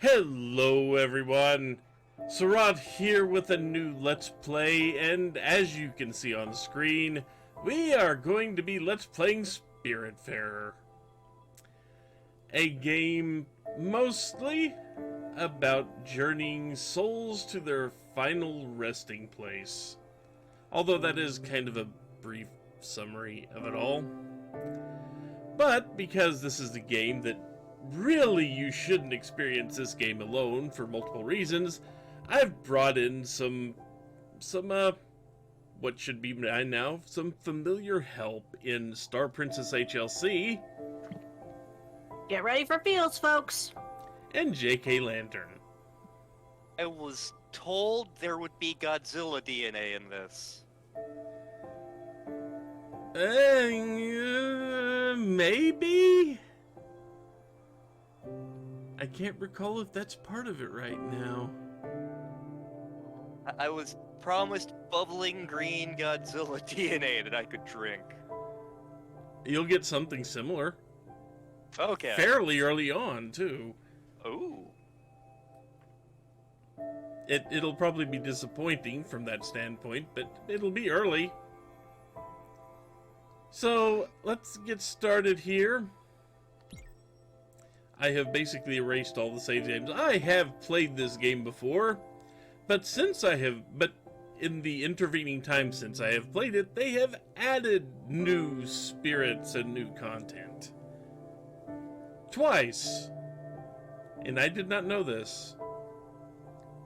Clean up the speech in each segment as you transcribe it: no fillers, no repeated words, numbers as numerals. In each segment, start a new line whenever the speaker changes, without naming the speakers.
Hello everyone, Sarat here with a new Let's Play, and as you can see on the screen, we are going to be Let's Playing Spiritfarer. A game mostly about journeying souls to their final resting place. Although that is kind of a brief summary of it all. But because this is the game that really you shouldn't experience this game alone for multiple reasons, I've brought in some what should be by now, some familiar help in StarPrincessHLC.
Get ready for fields, folks!
And JKLantern.
I was told there would be Godzilla DNA in this.
Maybe? I can't recall if that's part of it right now.
I was promised bubbling green Godzilla DNA that I could drink.
You'll get something similar.
Okay.
Fairly early on, too.
Ooh.
It'll probably be disappointing from that standpoint, but it'll be early. So, let's get started here. I have basically erased all the save games. I have played this game before, but in the intervening time since I have played it, they have added new spirits and new content. Twice. And I did not know this.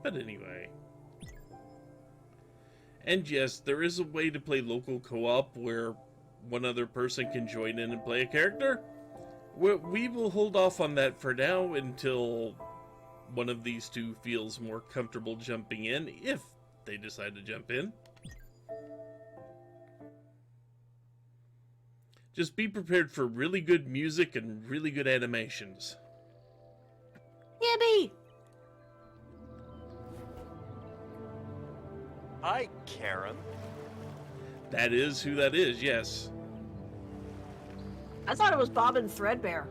But anyway. And yes, there is a way to play local co-op where one other person can join in and play a character. We will hold off on that for now until one of these two feels more comfortable jumping in, if they decide to jump in. Just be prepared for really good music and really good animations.
Yippee!
Hi, Karen.
That is who that is, yes.
I thought it was Bob and Threadbare.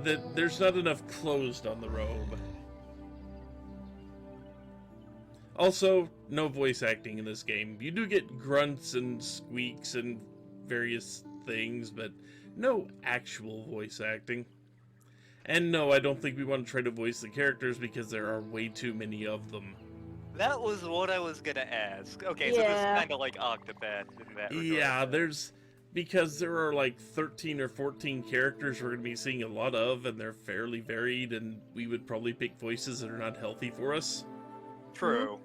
There's not enough closed on the robe. Also, no voice acting in this game. You do get grunts and squeaks and various things, but no actual voice acting. And no, I don't think we want to try to voice the characters because there are way too many of them.
That was what I was gonna ask. Okay, so this is kind of like Octopath in that regard.
Yeah, because there are like 13 or 14 characters we're going to be seeing a lot of, and they're fairly varied, and we would probably pick voices that are not healthy for us.
True.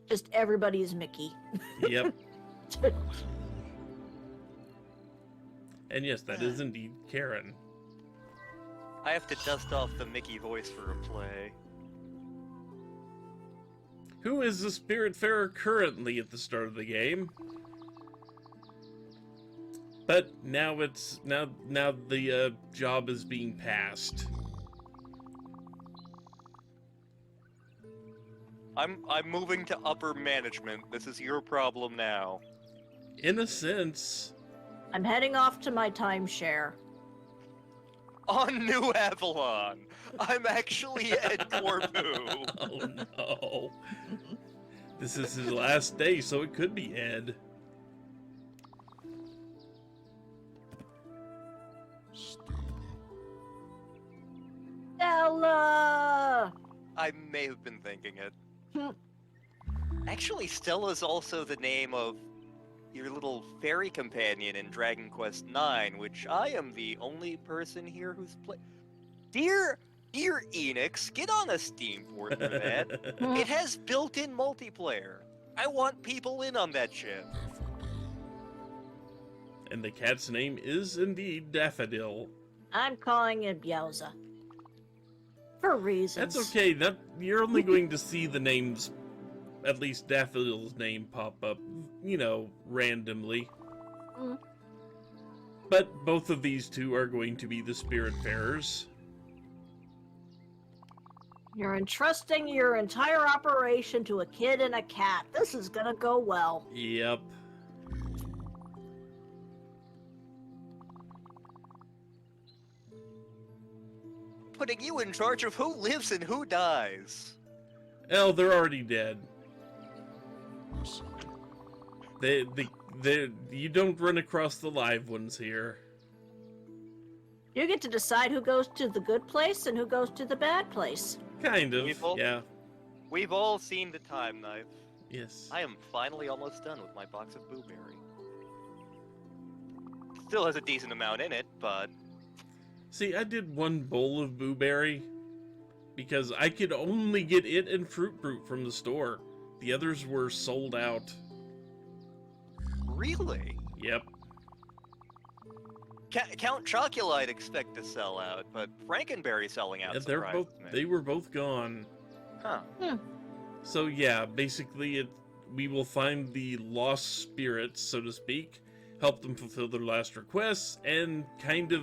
Just everybody's Mickey.
Yep. And yes, that is indeed Karen.
I have to dust off the Mickey voice for a play.
Who is the Spiritfarer currently at the start of the game? But now the job is being passed.
I'm moving to upper management. This is your problem now.
In a sense.
I'm heading off to my timeshare.
On New Avalon! I'm actually Ed Corbu!
Oh no. This is his last day, so it could be Ed.
Stella!
I may have been thinking it. Actually, Stella's also the name of your little fairy companion in Dragon Quest IX, which I am the only person here who's played. Dear Enix, get on a Steam port for that. It has built-in multiplayer. I want people in on that shit.
And the cat's name is indeed Daffodil.
I'm calling it Yowza. For reasons.
That's okay. You're only going to see the names, at least Daffodil's name, pop up, randomly. But both of these two are going to be the Spiritfarers.
You're entrusting your entire operation to a kid and a cat. This is gonna go well.
Yep.
putting you in charge of who lives and who dies.
Oh, they're already dead. You don't run across the live ones here.
You get to decide who goes to the good place and who goes to the bad place.
Kind of, yeah.
We've all seen the time knife.
Yes.
I am finally almost done with my box of blueberry. Still has a decent amount in it, but...
See, I did one bowl of blueberry because I could only get it and Fruit Brute from the store. The others were sold out.
Really?
Yep.
Count Chocula I'd expect to sell out, but Frankenberry selling out surprised me.
They were both gone.
Huh.
So yeah, basically we will find the lost spirits, so to speak, help them fulfill their last requests, and kind of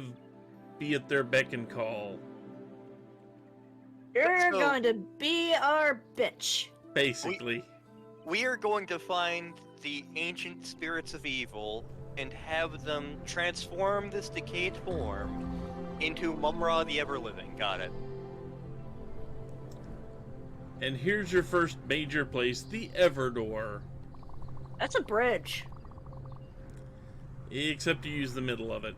be at their beck and call.
You're going to be our bitch.
Basically.
We are going to find the ancient spirits of evil and have them transform this decayed form into Mumra the Everliving. Got it.
And here's your first major place, the Everdoor.
That's a bridge.
Except you use the middle of it.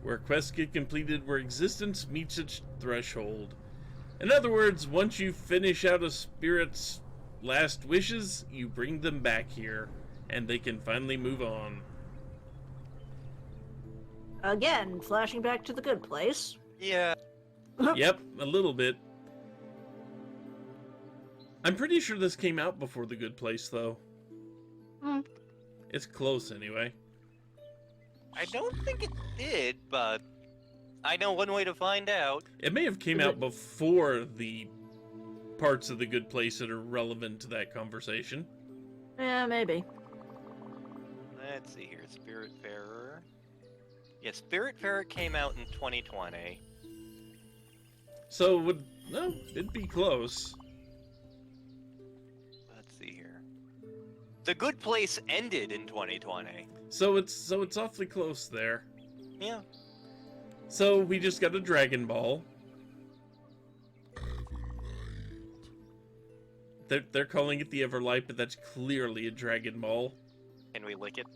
Where quests get completed where existence meets its threshold. In other words, once you finish out a spirit's last wishes, you bring them back here, and they can finally move on.
Again, flashing back to the good place.
Yeah.
Yep, a little bit. I'm pretty sure this came out before the good place, though. It's close, anyway.
I don't think it did, but I know one way to find out.
It may have came out before the parts of the good place that are relevant to that conversation.
Yeah, maybe.
Let's see here, Spiritfarer. Yeah, Spiritfarer came out in 2020.
So, it'd be close.
Let's see here. The Good Place ended in 2020.
So it's awfully close there.
Yeah.
So we just got a Dragon Ball. They're calling it the Everlight, but that's clearly a Dragon Ball.
Can we lick it?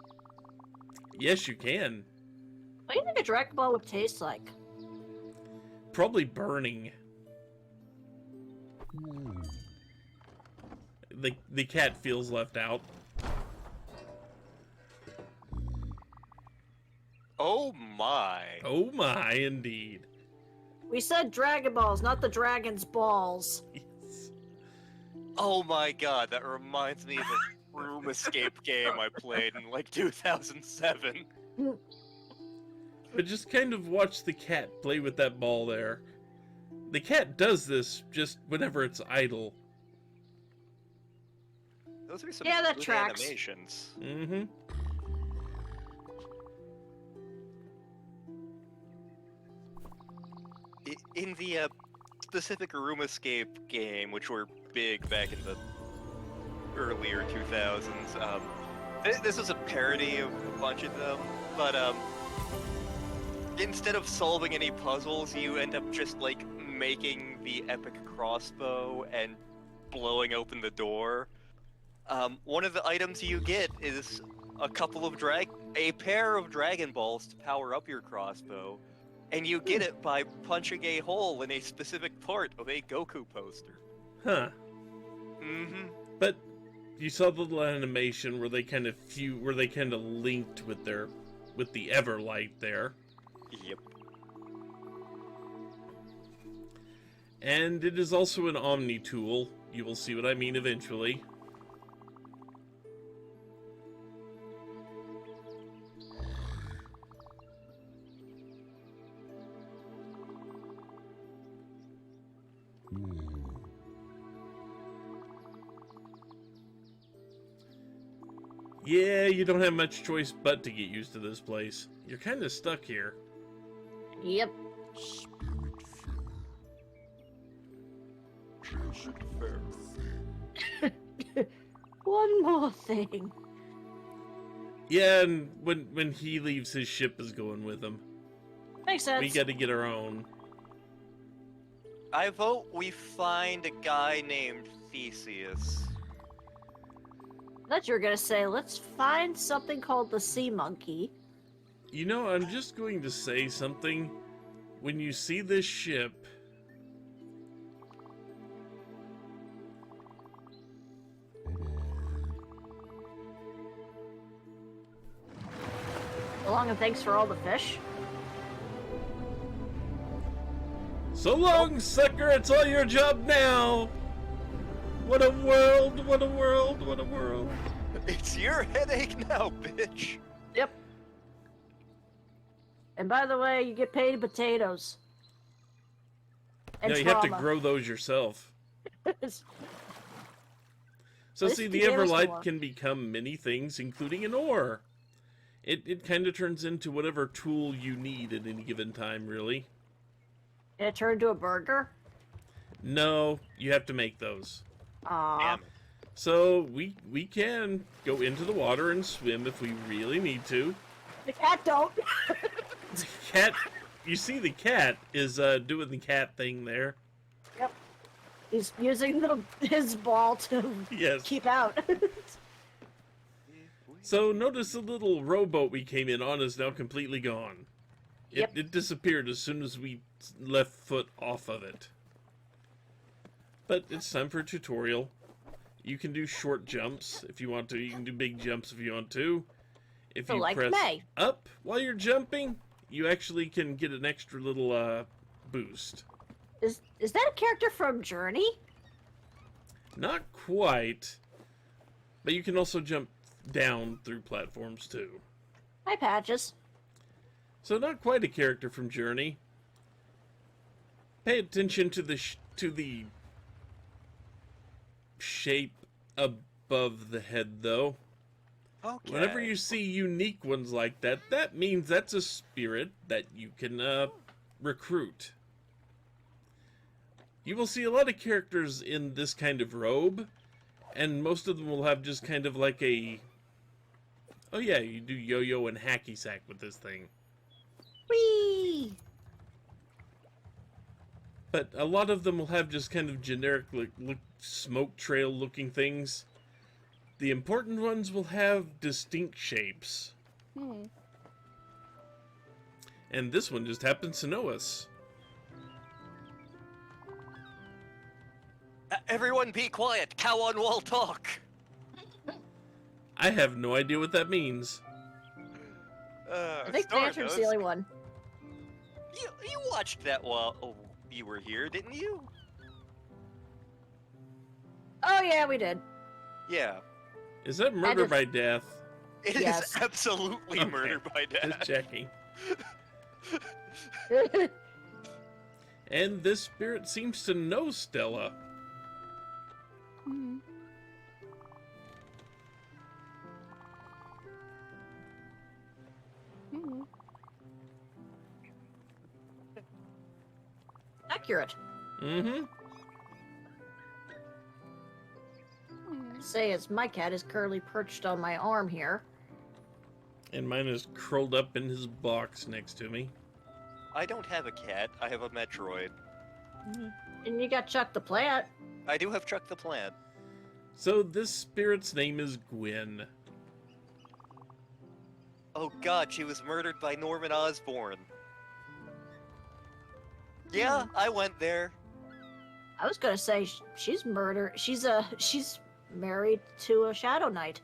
Yes, you can.
What do you think a Dragon Ball would taste like?
Probably burning. The cat feels left out.
Oh my.
Oh my, indeed.
We said Dragon Balls, not the dragon's balls.
Yes.
Oh my god, that reminds me of a room escape game I played in like 2007.
But just kind of watch the cat play with that ball there. The cat does this just whenever it's idle.
Those are some
that
good
tracks.
animations.
Mm-hmm.
In the specific room escape game, which were big back in the earlier 2000s, this was a parody of a bunch of them, but instead of solving any puzzles, you end up just like making the epic crossbow and blowing open the door. One of the items you get is a pair of Dragon Balls to power up your crossbow. And you get it by punching a hole in a specific part of a Goku poster.
Huh.
Mm-hmm.
But you saw the little animation where they kind of linked with the Everlight there.
Yep.
And it is also an omnitool. You will see what I mean eventually. Yeah, you don't have much choice but to get used to this place. You're kind of stuck here.
Yep.
Spiritfarer.
One more thing.
Yeah, and when he leaves, his ship is going with him.
Makes sense.
We got to get our own.
I vote we find a guy named Theseus.
I thought you were gonna say, let's find something called the sea monkey.
You know, I'm just going to say something. When you see this ship,
So long and thanks for all the fish.
so long, sucker, it's all your job now. What a world, what a world, what a world.
It's your headache now, bitch.
Yep. And by the way, you get paid in potatoes. And
No, you have to
trauma.
grow those yourself. So
This
see, the
potatoes
Everlight
more.
can become many things, including an ore. It kind of turns into whatever tool you need at any given time, really.
And it turned into a burger.
No, you have to make those.
Aww.
Damn it.
So we can go into the water and swim if we really need to.
The cat don't.
The cat, you see the cat is doing the cat thing there.
Yep. He's using his ball to
Yes.
keep out.
So notice the little rowboat we came in on is now completely gone.
Yep.
It disappeared as soon as we left foot off of it. But it's time for a tutorial. You can do short jumps if you want to. You can do big jumps if you want to. If
So
you
like
press
May.
up while you're jumping, you actually can get an extra little boost.
Is that a character from Journey?
Not quite. But you can also jump down through platforms too.
Hi, Patches.
So not quite a character from Journey. Pay attention to the shape above the head, though.
Okay.
Whenever you see unique ones like that, that means that's a spirit that you can recruit. You will see a lot of characters in this kind of robe, and most of them will have just kind of like a... Oh yeah, you do yo-yo and hacky sack with this thing.
Whee!
But a lot of them will have just kind of generic look smoke trail looking things. The important ones will have distinct shapes. And this one just happens to know us.
Everyone be quiet. Cow on wall talk.
I have no idea what that means.
I think
Star
Lantern's
knows.
the only one.
You watched that while you were here, didn't you?
Oh yeah, we did.
Yeah.
Is that murder
just-
by death?
It is
Yes.
absolutely
Okay.
murder by death.
Just checking. And this spirit seems to know Stella.
Accurate.
Mm-hmm.
Say as my cat is currently perched on my arm here.
And mine is curled up in his box next to me.
I don't have a cat. I have a Metroid.
And you got Chuck the plant.
I do have Chuck the Plant.
So this spirit's name is Gwen.
Oh god, she was murdered by Norman Osborn. Yeah, I went there.
I was gonna say she's murder. She's married to a Shadow Knight.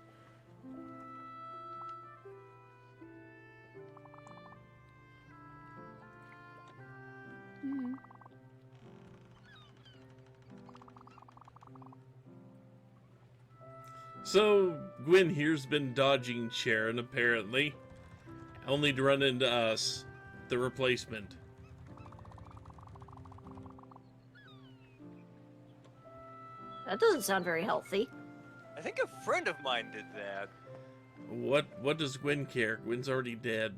So Gwen here's been dodging Sharon, apparently. Only to run into us, the replacement.
That doesn't sound very healthy.
I think a friend of mine did that.
What does Gwen care? Gwen's already dead.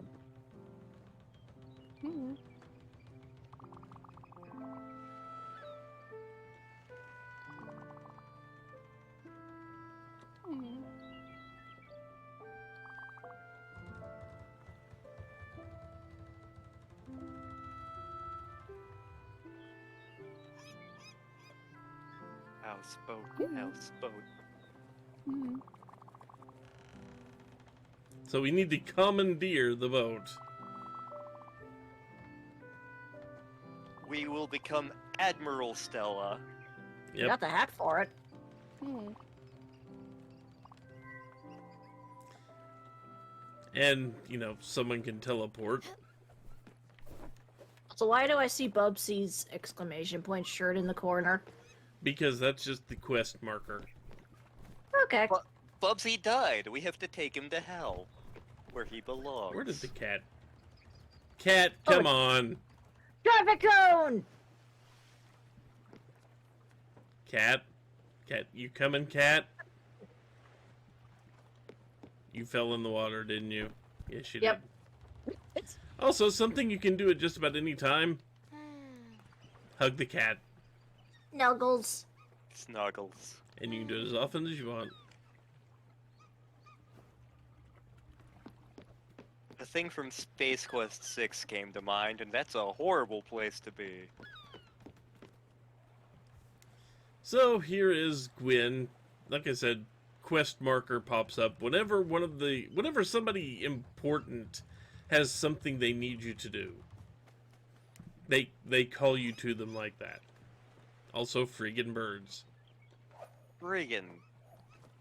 houseboat.
Hmm.
So we need to commandeer the boat.
We will become Admiral Stella.
You
Yep.
got the hat for it.
Hmm.
And, you know, someone can teleport.
So why do I see Bubsy's exclamation point shirt in the corner?
Because that's just the quest marker.
Okay.
But Bubsy died. We have to take him to hell, where he belongs.
Where did the cat... Cat, come on!
Traffic cone!
Cat? Cat, you coming, cat? You fell in the water, didn't you? Yes, you
Yep.
did. Also, something you can do at just about any time. Hug the cat.
Snuggles.
Snuggles.
And you can do it as often as you want.
The thing from Space Quest 6 came to mind, and that's a horrible place to be.
So here is Gwyn. Like I said, quest marker pops up whenever somebody important has something they need you to do. They call you to them like that. Also, friggin' birds.
Friggin'.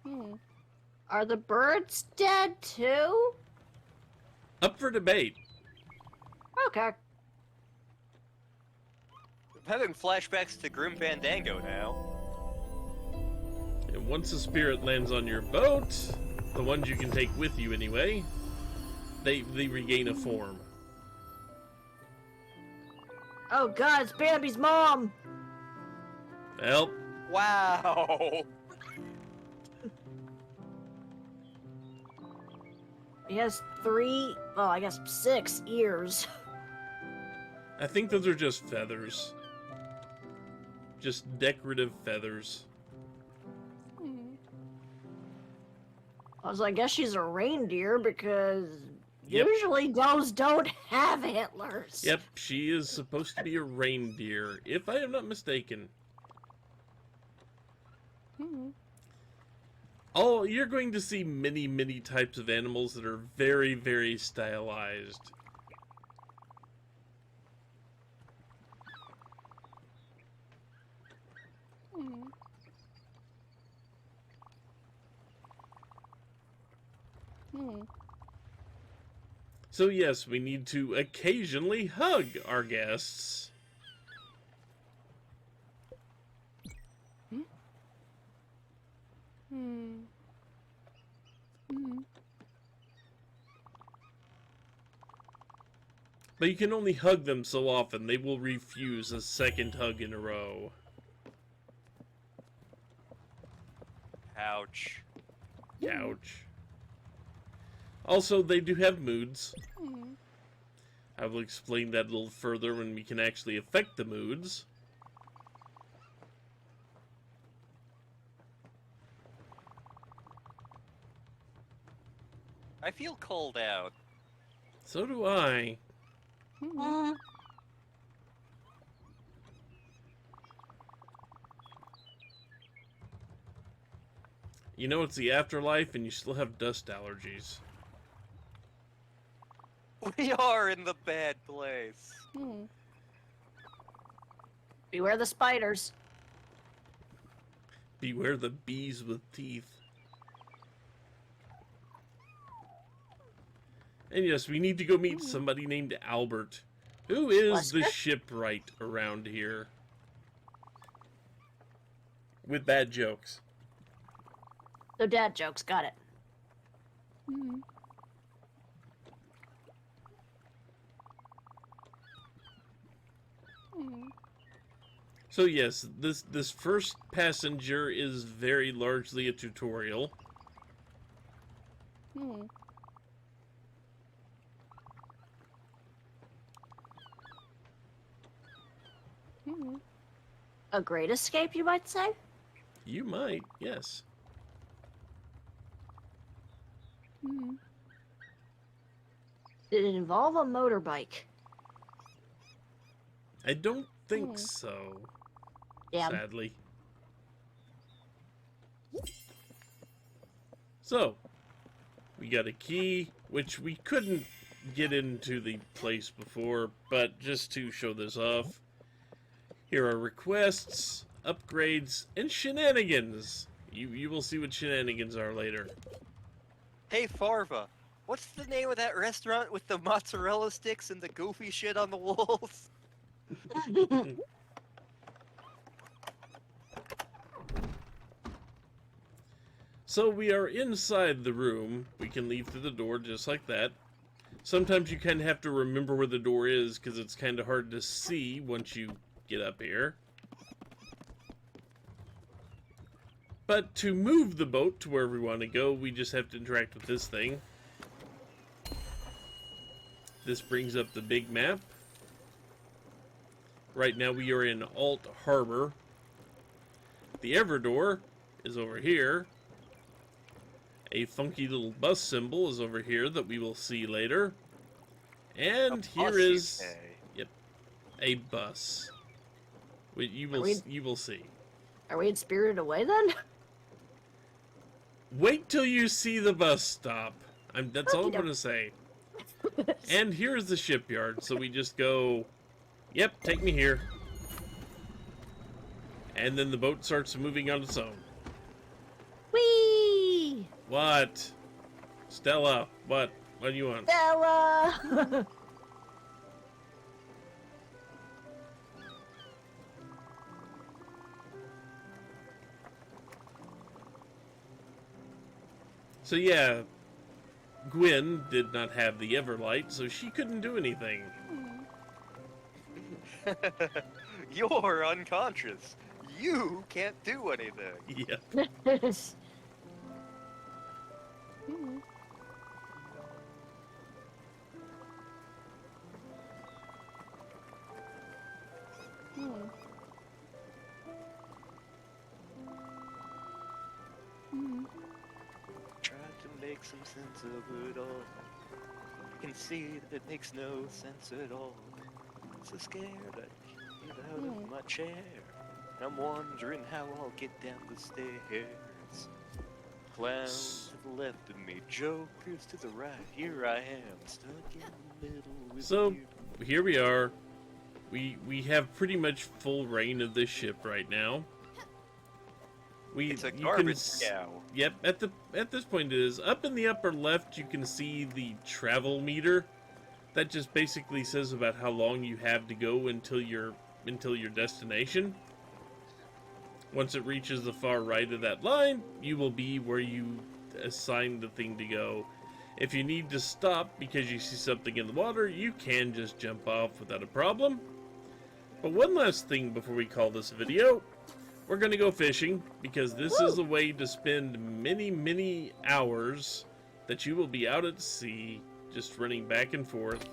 Hmm.
Are the birds dead too?
Up for debate.
Okay.
I'm having flashbacks to Grim Fandango now.
And once a spirit lands on your boat, the ones you can take with you anyway, they regain a form.
Oh god, it's Bambi's mom!
Well,
Wow!
He has 3, well, I guess 6 ears.
I think those are just feathers. Just decorative feathers.
Hmm.
I guess she's a reindeer because
Yep.
usually those don't have antlers.
Yep, she is supposed to be a reindeer, if I am not mistaken.
Hmm.
Oh, you're going to see many, many types of animals that are very, very stylized.
Hmm. Hmm.
So yes, we need to occasionally hug our guests.
Hmm. Hmm.
But you can only hug them so often, they will refuse a second hug in a row.
Ouch.
Ouch. Also, they do have moods.
Hmm.
I will explain that a little further when we can actually affect the moods.
I feel called out.
So do I.
Hmm.
You know it's the afterlife and you still have dust allergies.
We are in the bad place.
Hmm.
Beware the spiders.
Beware the bees with teeth. And yes, we need to go meet somebody named Albert. Who is the
Wesker?
shipwright around here? With bad jokes.
So dad jokes, got it.
Hmm. Hmm.
So yes, this first passenger is very largely a tutorial.
Hmm. Hmm.
A great escape, you might say?
You might, yes.
Hmm.
Did it involve a motorbike?
I don't think
Hmm.
so.
Damn.
Sadly. So, we got a key, which we couldn't get into the place before, but just to show this off, here are requests, upgrades, and shenanigans. You will see what shenanigans are later.
Hey, Farva, what's the name of that restaurant with the mozzarella sticks and the goofy shit on the walls?
So we are inside the room. We can leave through the door just like that. Sometimes you kind of have to remember where the door is because it's kind of hard to see once you get up here. But to move the boat to where we want to go, we just have to interact with this thing. This brings up the big map. Right now we are in Alt Harbor. The Everdoor is over here. A funky little bus symbol is over here that we will see later. And here is, yep, a bus. You will see.
Are we in Spirited Away then?
Wait till you see the bus stop. That's all I'm going to say. And here's the shipyard, so we just go, yep, take me here. And then the boat starts moving on its own.
Whee!
What? Stella, what? What do you want?
Stella!
So yeah, Gwen did not have the Everlight, so she couldn't do anything.
You're unconscious. You can't do anything.
Yep.
Try to make some sense of it all. You can see that it makes no sense at all. So scared I get out of my chair. I'm wondering how I'll get down the stairs. Clowns to the left of me, jokers to the right. Here I am, stuck in the middle with
So
you.
here we are. We have pretty much full reign of this ship right now.
It's a
you
garbage cow.
Yep, at this point it is. Up in the upper left you can see the travel meter. That just basically says about how long you have to go until your destination. Once it reaches the far right of that line, you will be where you assigned the thing to go. If you need to stop because you see something in the water, you can just jump off without a problem. But one last thing before we call this a video. We're going to go fishing because this is a way to spend many, many hours that you will be out at sea just running back and forth.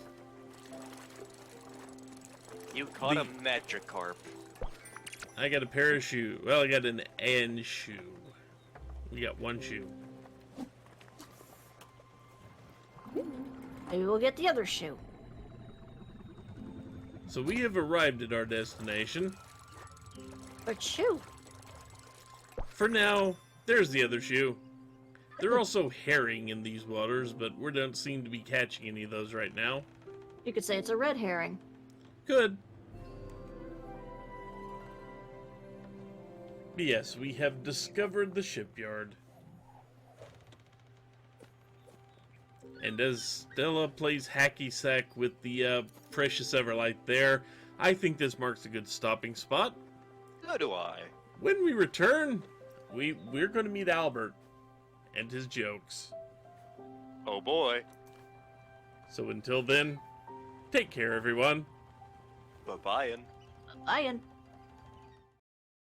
You caught a Magikarp.
I got a pair of shoes. Well, I got an shoe. We got one shoe.
Maybe we'll get the other shoe.
So we have arrived at our destination.
But shoe.
For now, there's the other shoe. There are also herring in these waters, but we don't seem to be catching any of those right now.
You could say it's a red herring.
Good. But yes, we have discovered the shipyard. And as Stella plays hacky sack with the precious Everlight there, I think this marks a good stopping spot.
So do I.
When we return, we're going to meet Albert and his jokes.
Oh boy.
So until then, take care everyone.
Bye-bye.
Bye-in.